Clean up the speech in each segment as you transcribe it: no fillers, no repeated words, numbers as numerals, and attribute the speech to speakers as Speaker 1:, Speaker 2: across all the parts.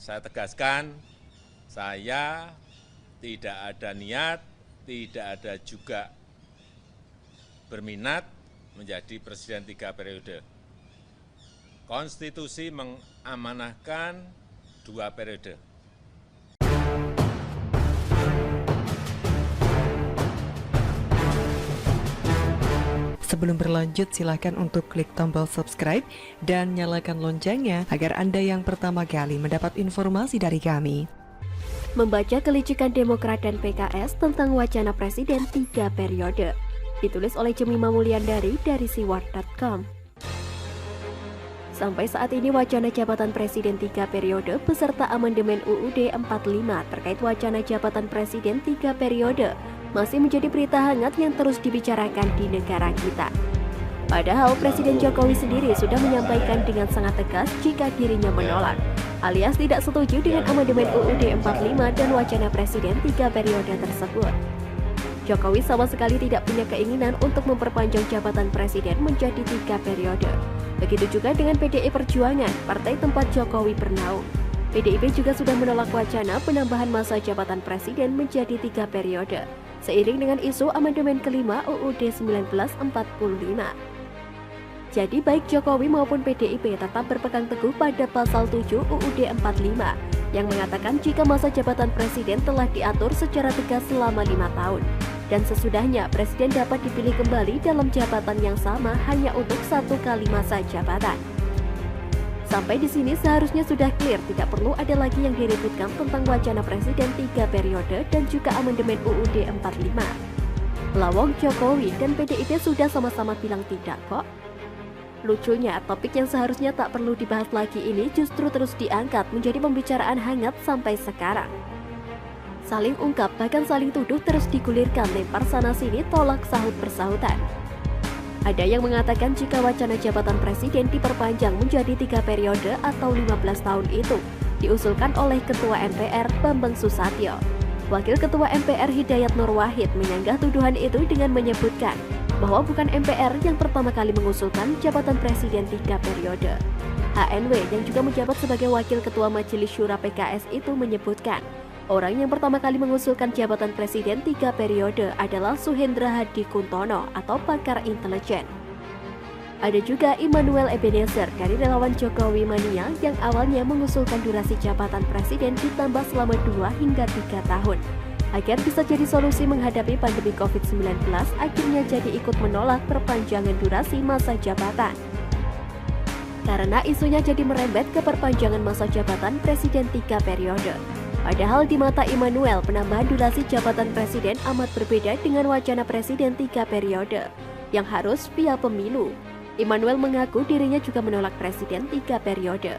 Speaker 1: Saya tegaskan, saya tidak ada niat, tidak ada juga berminat menjadi presiden 3 periode. Konstitusi mengamanahkan 2 periode.
Speaker 2: Sebelum berlanjut, silakan untuk klik tombol subscribe dan nyalakan loncengnya agar Anda yang pertama kali mendapat informasi dari kami.
Speaker 3: Membaca kelicikan Demokrat dan PKS tentang wacana Presiden 3 periode. Ditulis oleh Jemima Mulyandari dari siwar.com. Sampai saat ini wacana jabatan Presiden 3 periode beserta amandemen UUD 45 terkait wacana jabatan Presiden 3 periode masih menjadi berita hangat yang terus dibicarakan di negara kita. Padahal Presiden Jokowi sendiri sudah menyampaikan dengan sangat tegas jika dirinya menolak, alias tidak setuju dengan amandemen UUD 45 dan wacana Presiden 3 periode tersebut. Jokowi sama sekali tidak punya keinginan untuk memperpanjang jabatan Presiden menjadi 3 periode. Begitu juga dengan PDI Perjuangan, partai tempat Jokowi bernaung. PDIP juga sudah menolak wacana penambahan masa jabatan Presiden menjadi 3 periode, seiring dengan isu amandemen kelima UUD 1945. Jadi baik Jokowi maupun PDIP tetap berpegang teguh pada pasal 7 UUD 45 yang mengatakan jika masa jabatan Presiden telah diatur secara tegas selama 5 tahun. Dan sesudahnya Presiden dapat dipilih kembali dalam jabatan yang sama hanya untuk 1 kali masa jabatan. Sampai di sini seharusnya sudah clear, tidak perlu ada lagi yang diributkan tentang wacana Presiden 3 periode dan juga amandemen UUD 45. Lawang Jokowi dan PDIP sudah sama-sama bilang tidak kok. Lucunya, topik yang seharusnya tak perlu dibahas lagi ini justru terus diangkat menjadi pembicaraan hangat sampai sekarang. Saling ungkap, bahkan saling tuduh terus digulirkan, lempar sana-sini, tolak sahut bersahutan. Ada yang mengatakan jika wacana jabatan Presiden diperpanjang menjadi 3 periode atau 15 tahun itu diusulkan oleh Ketua MPR Bambang Susatyo. Wakil Ketua MPR Hidayat Nur Wahid menyanggah tuduhan itu dengan menyebutkan bahwa bukan MPR yang pertama kali mengusulkan jabatan Presiden 3 periode. HNW yang juga menjabat sebagai Wakil Ketua Majelis Syura PKS itu menyebutkan orang yang pertama kali mengusulkan jabatan Presiden 3 periode adalah Suhendra Hadi Kuntono atau pakar intelijen. Ada juga Immanuel Ebenezer dari relawan Jokowi Mania yang awalnya mengusulkan durasi jabatan Presiden ditambah selama 2 hingga 3 tahun. Agar bisa jadi solusi menghadapi pandemi COVID-19, akhirnya jadi ikut menolak perpanjangan durasi masa jabatan. Karena isunya jadi merembet ke perpanjangan masa jabatan Presiden 3 periode. Padahal di mata Immanuel, penambahan durasi jabatan Presiden amat berbeda dengan wacana Presiden 3 periode yang harus via pemilu. Immanuel mengaku dirinya juga menolak Presiden 3 periode.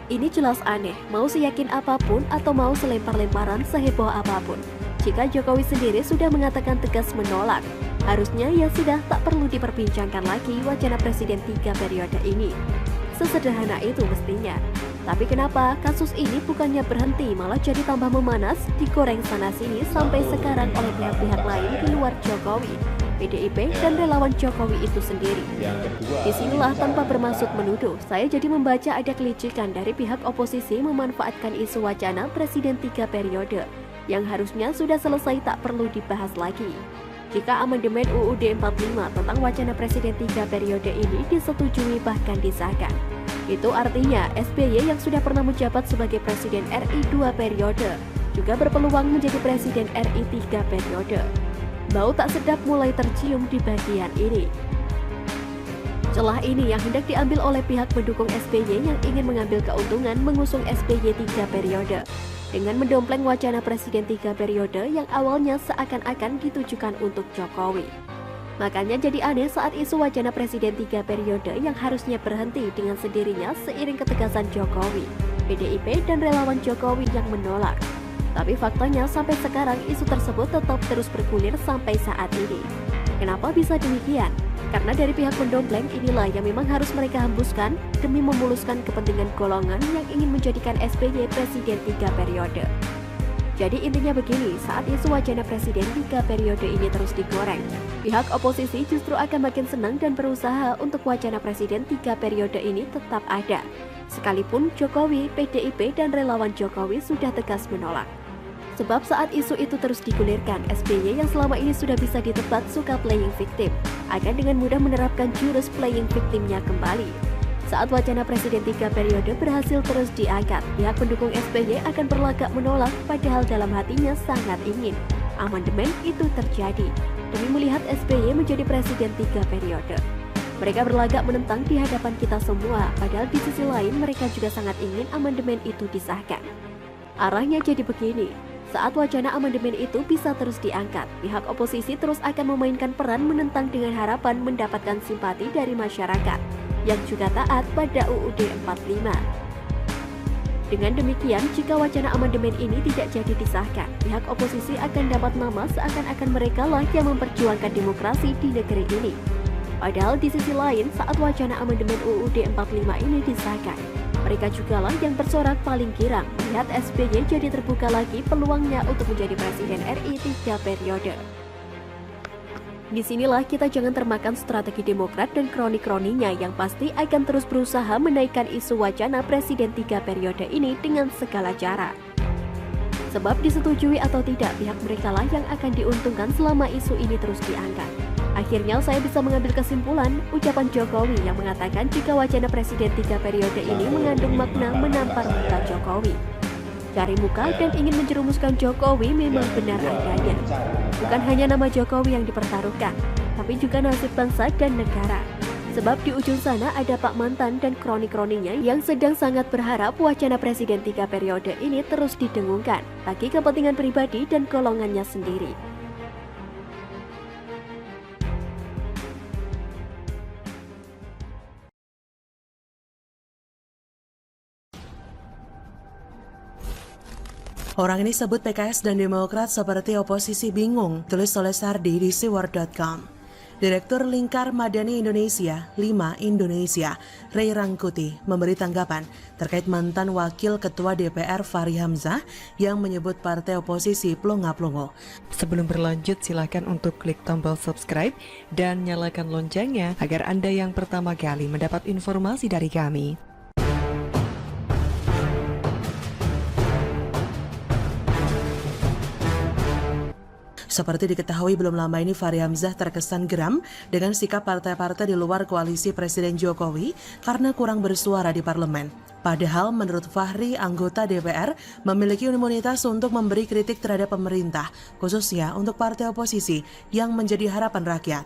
Speaker 3: Ini jelas aneh, mau seyakin apapun atau mau selempar-lemparan seheboh apapun. Jika Jokowi sendiri sudah mengatakan tegas menolak, harusnya ya sudah tak perlu diperbincangkan lagi wacana Presiden 3 periode ini. Sesederhana itu mestinya. Tapi kenapa kasus ini bukannya berhenti malah jadi tambah memanas, digoreng sana-sini sampai sekarang oleh pihak-pihak lain di luar Jokowi, PDIP, dan relawan Jokowi itu sendiri. Disinilah tanpa bermaksud menuduh, saya jadi membaca ada kelicikan dari pihak oposisi memanfaatkan isu wacana Presiden 3 periode yang harusnya sudah selesai tak perlu dibahas lagi. Jika amandemen UUD 45 tentang wacana Presiden 3 periode ini disetujui bahkan disahkan, itu artinya SBY yang sudah pernah menjabat sebagai Presiden RI 2 periode juga berpeluang menjadi Presiden RI 3 periode. Bau tak sedap mulai tercium di bagian ini. Celah ini yang hendak diambil oleh pihak pendukung SBY yang ingin mengambil keuntungan mengusung SBY 3 periode dengan mendompleng wacana Presiden 3 periode yang awalnya seakan-akan ditujukan untuk Jokowi. Makanya jadi aneh saat isu wacana Presiden 3 periode yang harusnya berhenti dengan sendirinya seiring ketegasan Jokowi, PDIP, dan relawan Jokowi yang menolak. Tapi faktanya sampai sekarang isu tersebut tetap terus bergulir sampai saat ini. Kenapa bisa demikian? Karena dari pihak pendompleng inilah yang memang harus mereka hembuskan demi memuluskan kepentingan golongan yang ingin menjadikan SBY Presiden 3 periode. Jadi intinya begini, saat isu wacana Presiden 3 periode ini terus digoreng, pihak oposisi justru akan makin senang dan berusaha untuk wacana Presiden 3 periode ini tetap ada. Sekalipun Jokowi, PDIP, dan relawan Jokowi sudah tegas menolak. Sebab saat isu itu terus digulirkan, SBY yang selama ini sudah bisa ditebak suka playing victim, akan dengan mudah menerapkan jurus playing victimnya kembali. Saat wacana Presiden 3 periode berhasil terus diangkat, pihak pendukung SBY akan berlagak menolak, padahal dalam hatinya sangat ingin amandemen itu terjadi demi melihat SBY menjadi Presiden 3 periode. Mereka berlagak menentang di hadapan kita semua, padahal di sisi lain mereka juga sangat ingin amandemen itu disahkan. Arahnya jadi begini, saat wacana amandemen itu bisa terus diangkat, pihak oposisi terus akan memainkan peran menentang dengan harapan mendapatkan simpati dari masyarakat yang juga taat pada UUD 45. Dengan demikian, jika wacana amandemen ini tidak jadi disahkan, pihak oposisi akan dapat nama seakan-akan mereka lah yang memperjuangkan demokrasi di negeri ini. Padahal di sisi lain, saat wacana amandemen UUD 45 ini disahkan, mereka jugalah yang bersorak paling girang melihat SBY jadi terbuka lagi peluangnya untuk menjadi Presiden RI 3 periode. Disinilah kita jangan termakan strategi Demokrat dan kroni-kroninya yang pasti akan terus berusaha menaikkan isu wacana Presiden 3 periode ini dengan segala cara. Sebab disetujui atau tidak, pihak mereka lah yang akan diuntungkan selama isu ini terus diangkat. Akhirnya saya bisa mengambil kesimpulan ucapan Jokowi yang mengatakan jika wacana Presiden 3 periode ini mengandung makna menampar muka Jokowi. Cari muka dan ingin menjerumuskan Jokowi memang benar adanya. Bukan hanya nama Jokowi yang dipertaruhkan, tapi juga nasib bangsa dan negara. Sebab di ujung sana ada Pak Mantan dan kroni-kroninya yang sedang sangat berharap wacana Presiden 3 periode ini terus didengungkan bagi kepentingan pribadi dan golongannya sendiri.
Speaker 4: Orang ini sebut PKS dan Demokrat seperti oposisi bingung, tulis oleh Sardi di siwar.com. Direktur Lingkar Madani Indonesia, 5 Indonesia, Ray Rangkuti, memberi tanggapan terkait mantan Wakil Ketua DPR Fahri Hamzah yang menyebut partai oposisi plonga-plongo.
Speaker 2: Sebelum berlanjut, silakan untuk klik tombol subscribe dan nyalakan loncengnya agar Anda yang pertama kali mendapat informasi dari kami.
Speaker 4: Seperti diketahui belum lama ini Fahri Hamzah terkesan geram dengan sikap partai-partai di luar koalisi Presiden Jokowi karena kurang bersuara di parlemen. Padahal menurut Fahri, anggota DPR memiliki imunitas untuk memberi kritik terhadap pemerintah, khususnya untuk partai oposisi yang menjadi harapan rakyat.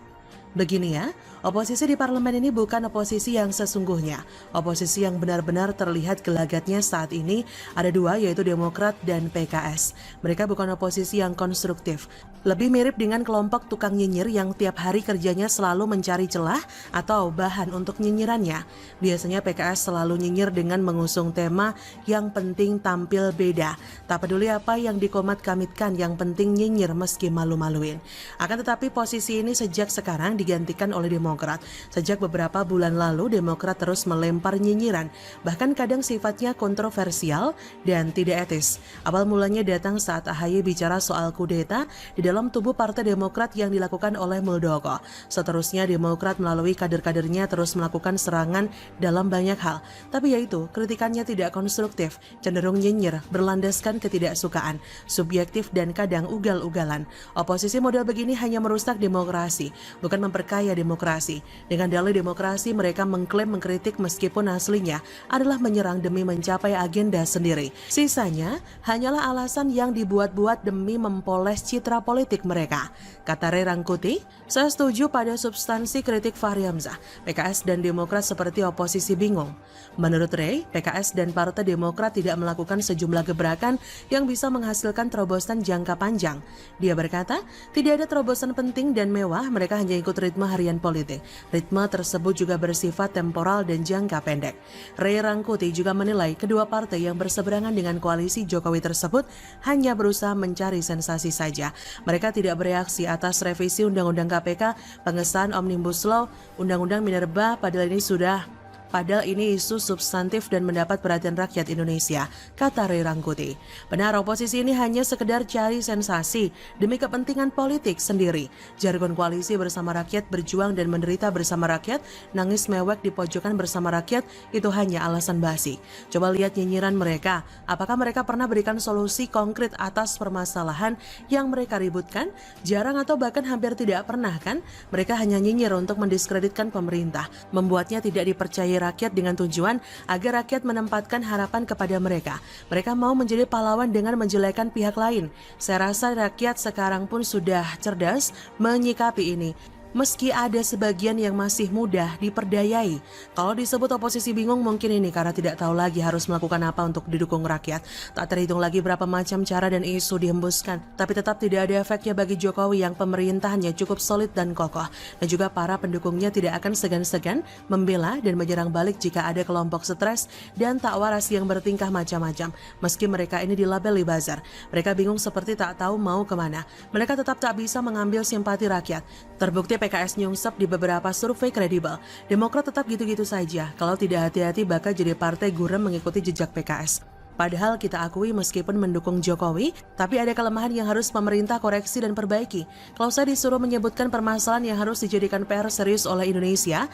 Speaker 4: Begini ya, oposisi di parlemen ini bukan oposisi yang sesungguhnya. Oposisi yang benar-benar terlihat gelagatnya saat ini ada dua, yaitu Demokrat dan PKS. Mereka bukan oposisi yang konstruktif. Lebih mirip dengan kelompok tukang nyinyir yang tiap hari kerjanya selalu mencari celah atau bahan untuk nyinyirannya. Biasanya PKS selalu nyinyir dengan mengusung tema yang penting tampil beda. Tak peduli apa yang dikomat-kamitkan, yang penting nyinyir meski malu-maluin. Akan tetapi posisi ini sejak sekarang digantikan oleh Demokrat. Sejak beberapa bulan lalu, Demokrat terus melempar nyinyiran, bahkan kadang sifatnya kontroversial dan tidak etis. Awal mulanya datang saat AHY bicara soal kudeta di dalam tubuh Partai Demokrat yang dilakukan oleh Muldoko. Seterusnya Demokrat melalui kader-kadernya terus melakukan serangan dalam banyak hal. Tapi yaitu, kritikannya tidak konstruktif, cenderung nyinyir, berlandaskan ketidaksukaan, subjektif dan kadang ugal-ugalan. Oposisi model begini hanya merusak demokrasi, bukan memperkaya demokrasi. Dengan dalih demokrasi, mereka mengklaim mengkritik meskipun aslinya adalah menyerang demi mencapai agenda sendiri. Sisanya hanyalah alasan yang dibuat-buat demi mempoles citra politik mereka. Kata Ray Rangkuti, saya setuju pada substansi kritik Fahri Hamzah. PKS dan Demokrat seperti oposisi bingung. Menurut Ray, PKS dan Partai Demokrat tidak melakukan sejumlah gebrakan yang bisa menghasilkan terobosan jangka panjang. Dia berkata, tidak ada terobosan penting dan mewah, mereka hanya ikut ritme harian politik. Ritme tersebut juga bersifat temporal dan jangka pendek. Ray Rangkuti juga menilai kedua partai yang berseberangan dengan koalisi Jokowi tersebut hanya berusaha mencari sensasi saja. Mereka tidak bereaksi atas revisi Undang-Undang KPK, pengesahan Omnibus Law, Undang-Undang Minerba, padahal ini sudah padahal ini isu substantif dan mendapat perhatian rakyat Indonesia, kata Ray Rangkuti. Benar, oposisi ini hanya sekedar cari sensasi demi kepentingan politik sendiri. Jargon koalisi bersama rakyat, berjuang dan menderita bersama rakyat, nangis mewek di pojokan bersama rakyat, itu hanya alasan basi. Coba lihat nyinyiran mereka. Apakah mereka pernah berikan solusi konkret atas permasalahan yang mereka ributkan? Jarang atau bahkan hampir tidak pernah kan? Mereka hanya nyinyir untuk mendiskreditkan pemerintah, membuatnya tidak dipercayai rakyat dengan tujuan agar rakyat menempatkan harapan kepada mereka. Mereka mau menjadi pahlawan dengan menjelekkan pihak lain. Saya rasa rakyat sekarang pun sudah cerdas menyikapi ini. Meski ada sebagian yang masih mudah diperdayai. Kalau disebut oposisi bingung mungkin ini karena tidak tahu lagi harus melakukan apa untuk didukung rakyat. Tak terhitung lagi berapa macam cara dan isu dihembuskan. Tapi tetap tidak ada efeknya bagi Jokowi yang pemerintahannya cukup solid dan kokoh. Dan juga para pendukungnya tidak akan segan-segan membela dan menyerang balik jika ada kelompok stres dan tak waras yang bertingkah macam-macam. Meski mereka ini dilabeli buzzer. Mereka bingung seperti tak tahu mau kemana. Mereka tetap tak bisa mengambil simpati rakyat. Terbukti PKS nyungsep di beberapa survei kredibel. Demokrat tetap gitu-gitu saja. Kalau tidak hati-hati bakal jadi partai gurem mengikuti jejak PKS. Padahal kita akui meskipun mendukung Jokowi, tapi ada kelemahan yang harus pemerintah koreksi dan perbaiki. Kalau saya disuruh menyebutkan permasalahan yang harus dijadikan PR serius oleh Indonesia,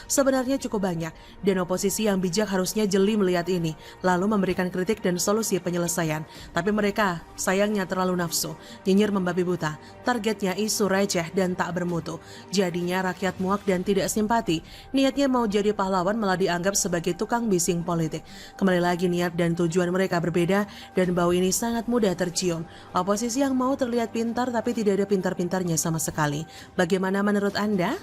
Speaker 4: sebenarnya cukup banyak. Dan oposisi yang bijak harusnya jeli melihat ini, lalu memberikan kritik dan solusi penyelesaian. Tapi mereka sayangnya terlalu nafsu, nyinyir membabi buta, targetnya isu receh dan tak bermutu. Jadinya rakyat muak dan tidak simpati, niatnya mau jadi pahlawan malah dianggap sebagai tukang bising politik. Kembali lagi niat dan tujuan mereka berbeda dan bau ini sangat mudah tercium. Oposisi yang mau terlihat pintar tapi tidak ada pintar-pintarnya sama sekali. Bagaimana menurut Anda?